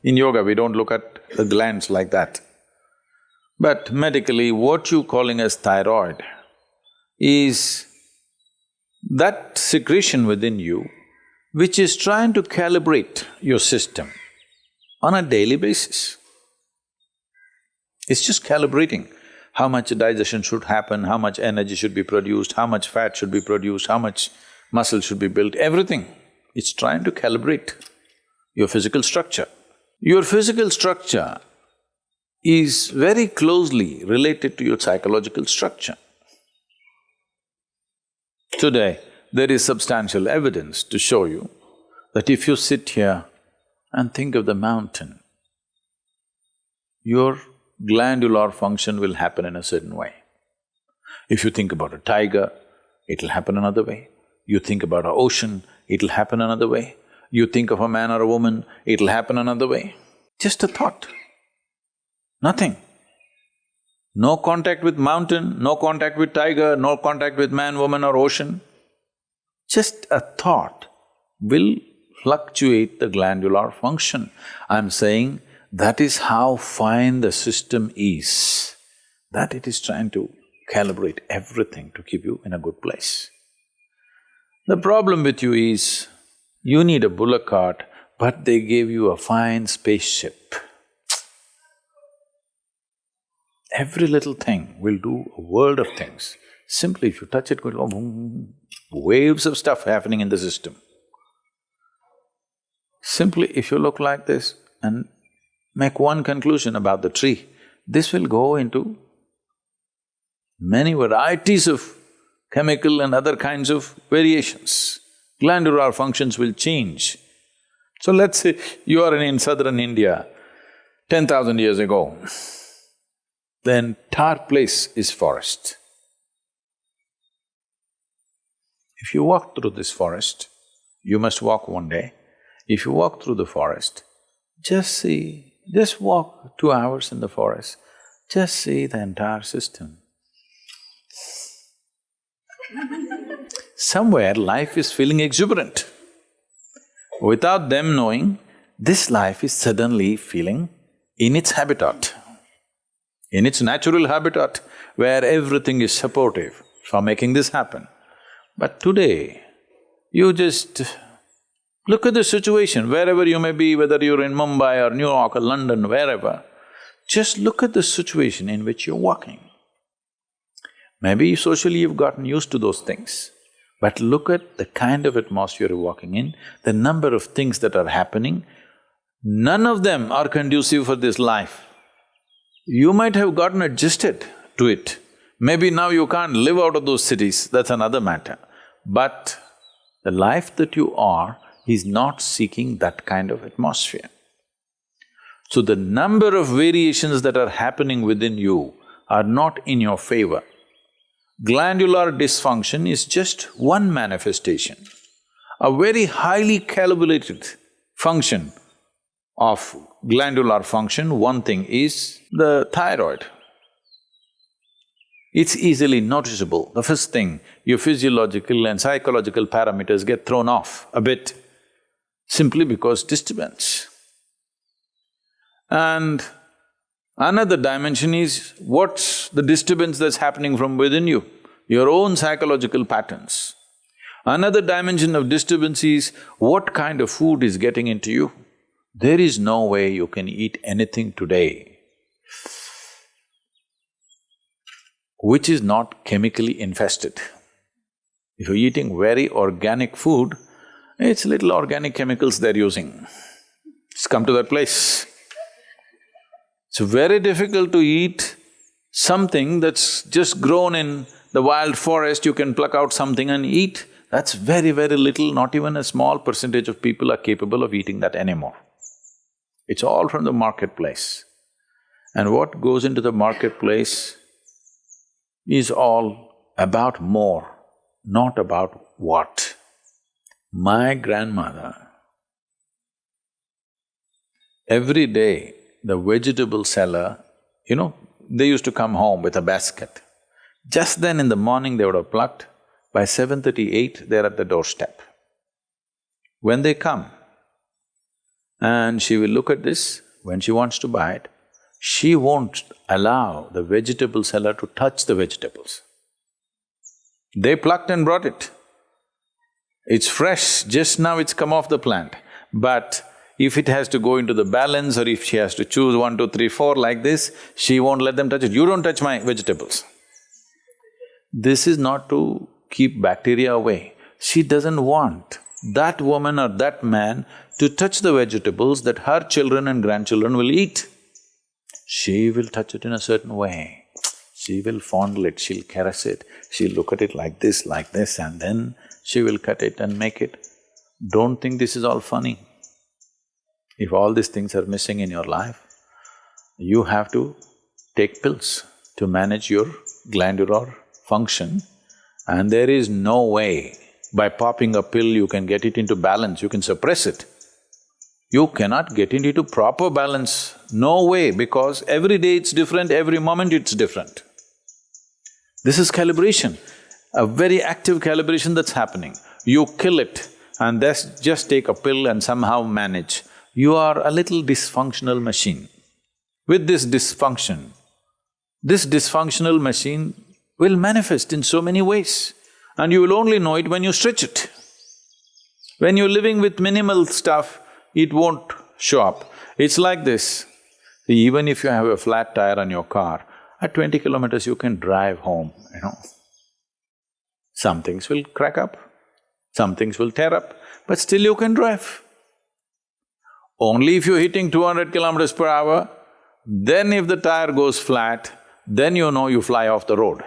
In yoga, we don't look at the glands like that. But medically, what you're calling as thyroid is that secretion within you which is trying to calibrate your system on a daily basis. It's just calibrating how much digestion should happen, how much energy should be produced, how much fat should be produced, how much muscle should be built, everything. It's trying to calibrate your physical structure. Your physical structure is very closely related to your psychological structure. Today, there is substantial evidence to show you that if you sit here and think of the mountain, your glandular function will happen in a certain way. If you think about a tiger, it'll happen another way. You think about an ocean, it'll happen another way. You think of a man or a woman, it'll happen another way. Just a thought, nothing. No contact with mountain, no contact with tiger, no contact with man, woman or ocean. Just a thought will fluctuate the glandular function. I'm saying that is how fine the system is, that it is trying to calibrate everything to keep you in a good place. The problem with you is, you need a bullock cart, but they gave you a fine spaceship. Every little thing will do a world of things. Simply if you touch it, go boom, waves of stuff happening in the system. Simply if you look like this and make one conclusion about the tree, this will go into many varieties of chemical and other kinds of variations. Glandular functions will change. So let's say you are in southern India 10,000 years ago, the entire place is forest. If you walk through this forest, you must walk one day. If you walk through the forest, just see, just walk 2 hours in the forest, just see the entire system. Somewhere life is feeling exuberant. Without them knowing, this life is suddenly feeling in its habitat, in its natural habitat, where everything is supportive for making this happen. But today, you just look at the situation, wherever you may be, whether you're in Mumbai or New York or London, wherever, just look at the situation in which you're walking. Maybe socially you've gotten used to those things, but look at the kind of atmosphere you're walking in, the number of things that are happening, none of them are conducive for this life. You might have gotten adjusted to it. Maybe now you can't live out of those cities, that's another matter. But the life that you are is not seeking that kind of atmosphere. So the number of variations that are happening within you are not in your favor. Glandular dysfunction is just one manifestation. A very highly calibrated function of glandular function, one thing is the thyroid. It's easily noticeable. The first thing, your physiological and psychological parameters get thrown off a bit, simply because disturbance. And another dimension is what's the disturbance that's happening from within you, your own psychological patterns. Another dimension of disturbance is what kind of food is getting into you. There is no way you can eat anything today which is not chemically infested. If you're eating very organic food, it's little organic chemicals they're using. It's come to that place. It's very difficult to eat something that's just grown in the wild forest. You can pluck out something and eat. That's very, very little, not even a small percentage of people are capable of eating that anymore. It's all from the marketplace. And what goes into the marketplace is all about more, not about what. My grandmother, every day the vegetable seller, they used to come home with a basket. Just then in the morning they would have plucked, by 7:38 they're at the doorstep. When they come and she will look at this. When she wants to buy it, she won't allow the vegetable seller to touch the vegetables. They plucked and brought it. It's fresh, just now it's come off the plant. But if it has to go into the balance or if she has to choose 1, 2, 3, 4 like this, she won't let them touch it. You don't touch my vegetables. This is not to keep bacteria away. She doesn't want that woman or that man to touch the vegetables that her children and grandchildren will eat. She will touch it in a certain way. She will fondle it, she'll caress it, she'll look at it like this, and then she will cut it and make it. Don't think this is all funny. If all these things are missing in your life, you have to take pills to manage your glandular function, and there is no way by popping a pill you can get it into balance, you can suppress it. You cannot get it into proper balance, no way, because every day it's different, every moment it's different. This is calibration, a very active calibration that's happening. You kill it and just take a pill and somehow manage. You are a little dysfunctional machine. With this dysfunctional machine will manifest in so many ways, and you will only know it when you stretch it. When you're living with minimal stuff, it won't show up. It's like this, even if you have a flat tire on your car, at 20 kilometers you can drive home, you know. Some things will crack up, some things will tear up, but still you can drive. Only if you're hitting 200 kilometers per hour, then if the tire goes flat, then you know you fly off the road.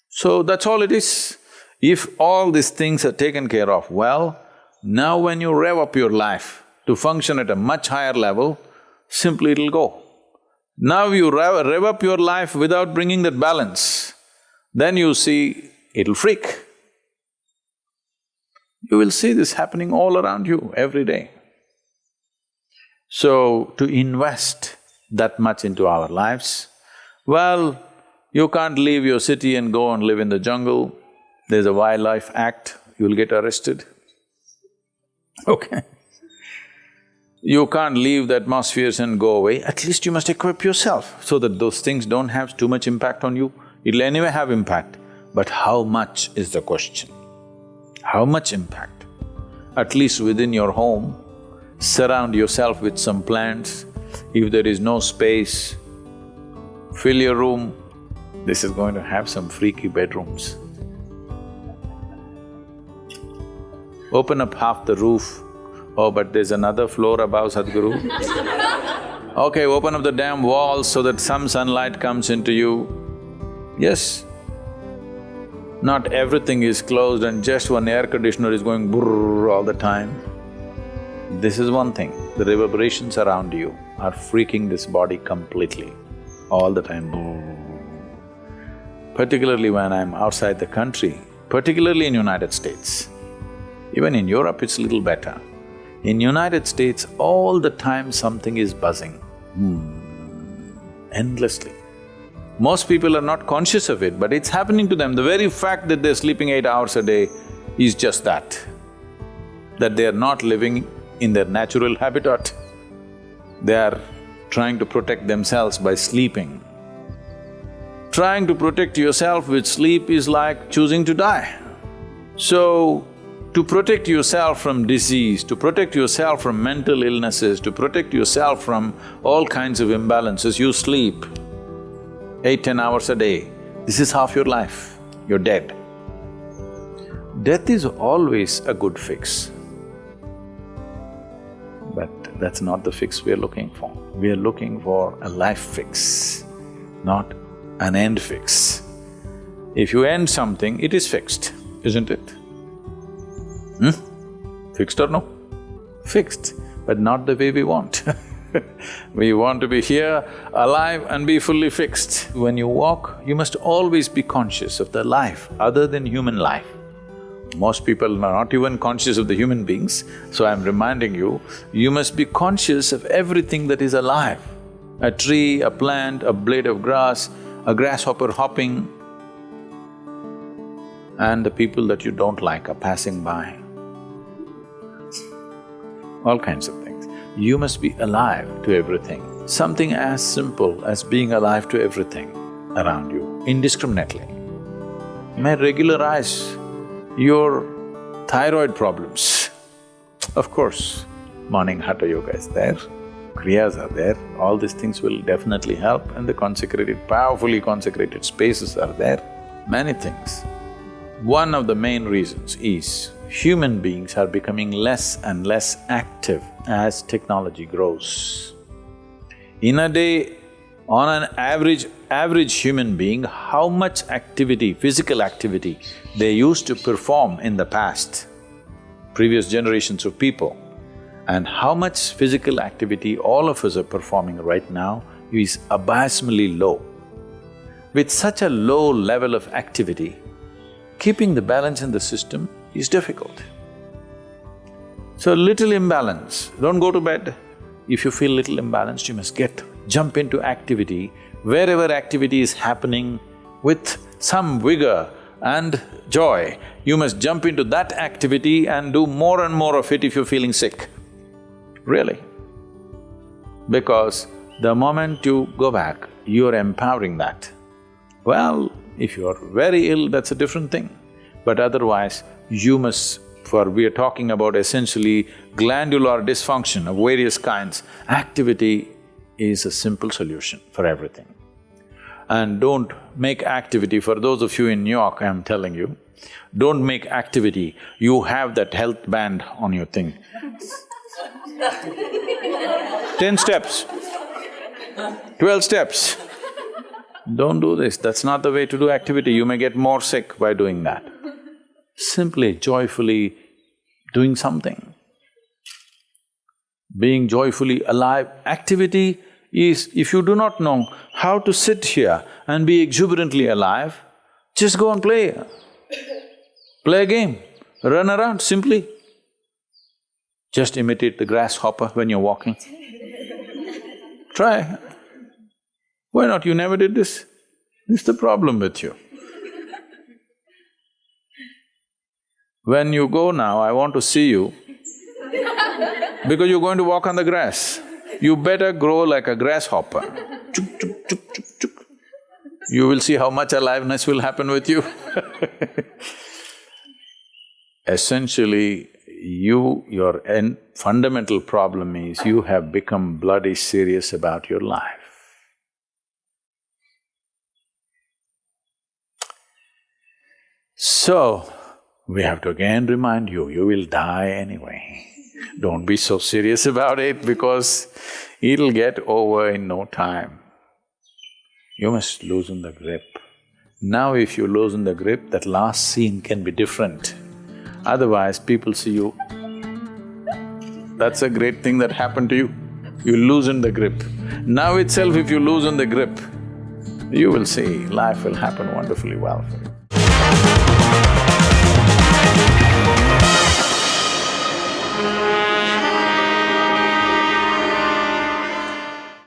So that's all it is. If all these things are taken care of, well, now when you rev up your life to function at a much higher level, simply it'll go. Now you rev up your life without bringing that balance, then you see it'll freak. You will see this happening all around you every day. So, to invest that much into our lives, well, you can't leave your city and go and live in the jungle. There's a wildlife act, you'll get arrested. Okay. You can't leave the atmospheres and go away, at least you must equip yourself so that those things don't have too much impact on you. It'll anyway have impact, but how much is the question? How much impact? At least within your home, surround yourself with some plants. If there is no space, fill your room. This is going to have some freaky bedrooms. Open up half the roof. Oh, but there's another floor above, Sadhguru. Okay, open up the damn walls so that some sunlight comes into you. Yes. Not everything is closed and just one air conditioner is going brrrr all the time. This is one thing, the reverberations around you are freaking this body completely, all the time, brrrr. Particularly when I'm outside the country, particularly in United States. Even in Europe it's little better. In United States, all the time something is buzzing, endlessly. Most people are not conscious of it, but it's happening to them. The very fact that they're sleeping 8 hours a day is just that they are not living in their natural habitat. They are trying to protect themselves by sleeping. Trying to protect yourself with sleep is like choosing to die. So, to protect yourself from disease, to protect yourself from mental illnesses, to protect yourself from all kinds of imbalances, you sleep 8–10 hours a day. This is half your life, you're dead. Death is always a good fix. But that's not the fix we are looking for. We are looking for a life fix, not an end fix. If you end something, it is fixed, isn't it? Fixed or no? Fixed, but not the way we want. We want to be here, alive and be fully fixed. When you walk, you must always be conscious of the life other than human life. Most people are not even conscious of the human beings, so I'm reminding you, you must be conscious of everything that is alive. A tree, a plant, a blade of grass, a grasshopper hopping, and the people that you don't like are passing by. all kinds of things. You must be alive to everything. Something as simple as being alive to everything around you, indiscriminately, may regularize your thyroid problems. Of course, morning Hatha Yoga is there, Kriyas are there, all these things will definitely help, and the consecrated, powerfully consecrated spaces are there, many things. One of the main reasons is human beings are becoming less and less active as technology grows. In a day, on an average human being, how much activity, physical activity they used to perform in the past, previous generations of people, and how much physical activity all of us are performing right now is abysmally low. With such a low level of activity, keeping the balance in the system is difficult. So little imbalance, don't go to bed. If you feel little imbalanced, you must jump into activity. Wherever activity is happening with some vigor and joy, you must jump into that activity and do more and more of it if you're feeling sick. Really. Because the moment you go back, you're empowering that. Well, if you're very ill, that's a different thing. But otherwise, you must… we are talking about essentially glandular dysfunction of various kinds. Activity is a simple solution for everything. And don't make activity, for those of you in New York, I'm telling you, don't make activity, you have that health band on your thing. 10 steps, 12 steps. Don't do this, that's not the way to do activity, you may get more sick by doing that. Simply, joyfully doing something. Being joyfully alive. Activity is, if you do not know how to sit here and be exuberantly alive, just go and play. Play a game, run around simply. Just imitate the grasshopper when you're walking. Try. Why not? You never did this? This is the problem with you. When you go now, I want to see you because you're going to walk on the grass. You better grow like a grasshopper. Chuk, chuk, chuk, chuk, chuk. You will see how much aliveness will happen with you. Essentially, your fundamental problem is you have become bloody serious about your life. So, we have to again remind you, you will die anyway. Don't be so serious about it because it'll get over in no time. You must loosen the grip. Now if you loosen the grip, that last scene can be different. Otherwise, people see you, that's a great thing that happened to you. You loosen the grip. Now itself if you loosen the grip, you will see life will happen wonderfully well for you.